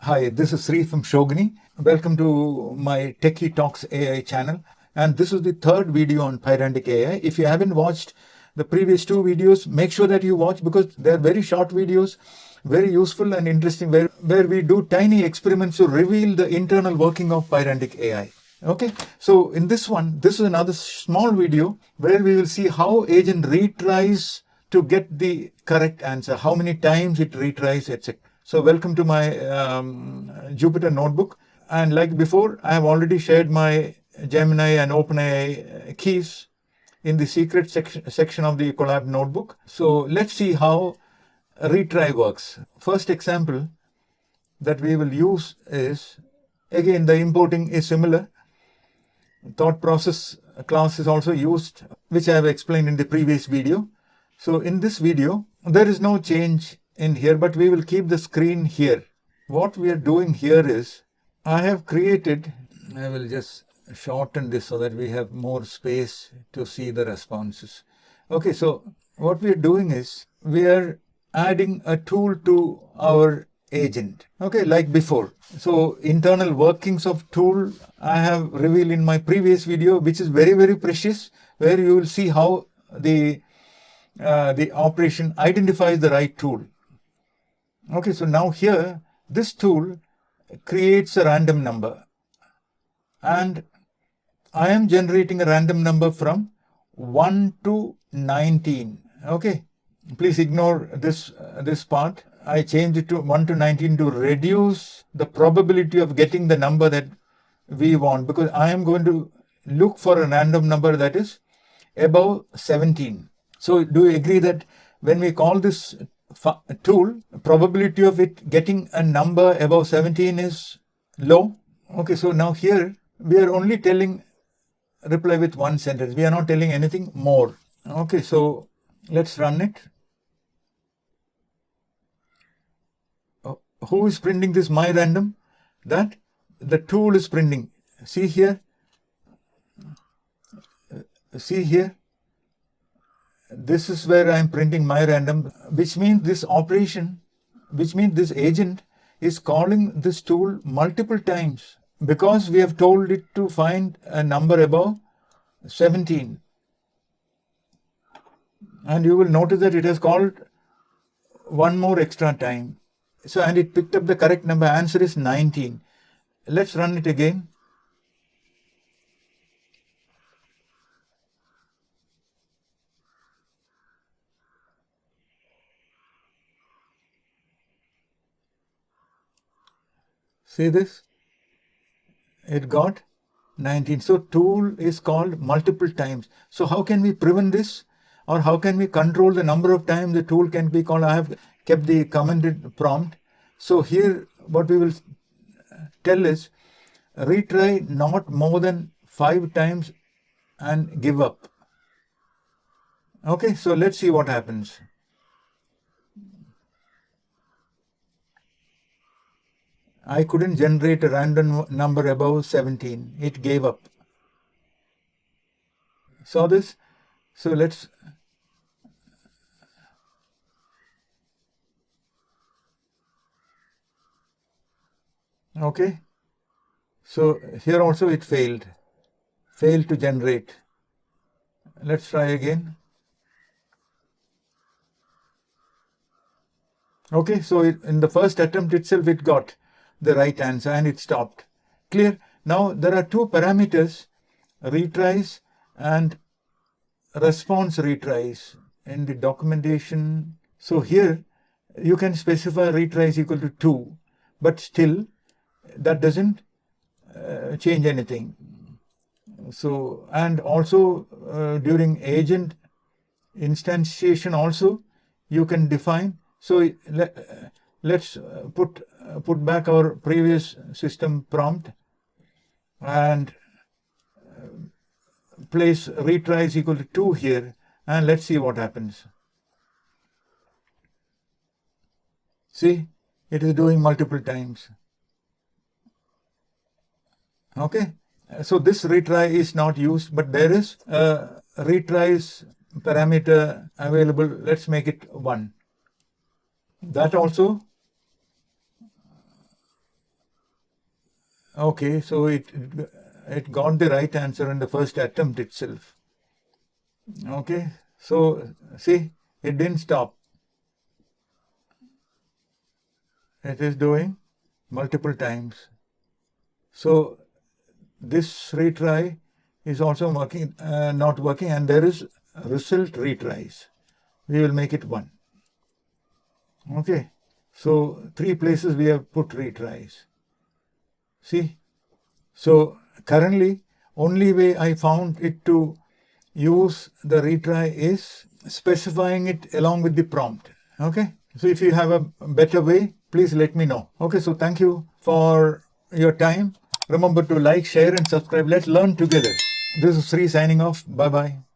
Hi, this is Sree from Shogini. Welcome to my Techie Talks AI channel. And this is the third video on PydanticAI. If you haven't watched the previous two videos, make sure that you watch because they're very short videos, very useful and interesting, where we do tiny experiments to reveal the internal working of PydanticAI. Okay, so in this one, this is another small video where we will see how agent retries to get the correct answer, how many times it retries, etc. So welcome to my Jupyter notebook. And like before, I have already shared my Gemini and OpenAI keys in the secret section of the collab notebook. So let's see how retry works. First example that we will use is, again, the importing is similar. Thought process class is also used, which I have explained in the previous video. So in this video, there is no change in here, but we will keep the screen here. What we are doing here is, I have created, I will just shorten this so that we have more space to see the responses. Okay, so what we are doing is, we are adding a tool to our agent, okay, like before. So internal workings of tool I have revealed in my previous video, which is very, very precious, where you will see how the operation identifies the right tool. Okay, so now here, this tool creates a random number, and I am generating a random number from 1 to 19. Okay, please ignore this part. I changed it to 1 to 19 to reduce the probability of getting the number that we want, because I am going to look for a random number that is above 17. So do you agree that when we call this tool, probability of it getting a number above 17 is low? Okay, so now here we are only telling reply with one sentence. We are not telling anything more. Okay, so let's run it. Who is printing this my random? That the tool is printing. See here. See here. This is where I am printing my random, which means this operation, which means this agent is calling this tool multiple times because we have told it to find a number above 17. And you will notice that it has called one more extra time. So, and it picked up the correct number. Answer is 19. Let's run it again. See this? It got 19. So tool is called multiple times. So how can we prevent this? Or how can we control the number of times the tool can be called? I have kept the commented prompt. So here what we will tell is, retry not more than 5 times and give up. Okay, so let's see what happens. I couldn't generate a random number above 17. It gave up. Saw this? So let's okay. So here also it failed to generate. Let's try again. Okay, so in the first attempt itself it got the right answer and it stopped. Clear? Now there are two parameters, retries and response retries in the documentation. So here you can specify retries equal to 2, but still that doesn't change anything. So, and also during agent instantiation also you can define. So let's put back our previous system prompt and place retries equal to 2 here, and let's see what happens. See, it is doing multiple times. Okay, so this retry is not used, but there is a retries parameter available. Let's make it 1. That also Okay, so it got the right answer in the first attempt itself. Okay, so see, it didn't stop. It is doing multiple times. So this retry is also working, not working, and there is result retries. We will make it 1. Okay, so 3 places we have put retries. See, so currently only way I found it to use the retry is specifying it along with the prompt. Okay, so if you have a better way, please let me know. Okay, so thank you for your time. Remember to like, share and subscribe. Let's learn together. This is Sree signing off. Bye bye.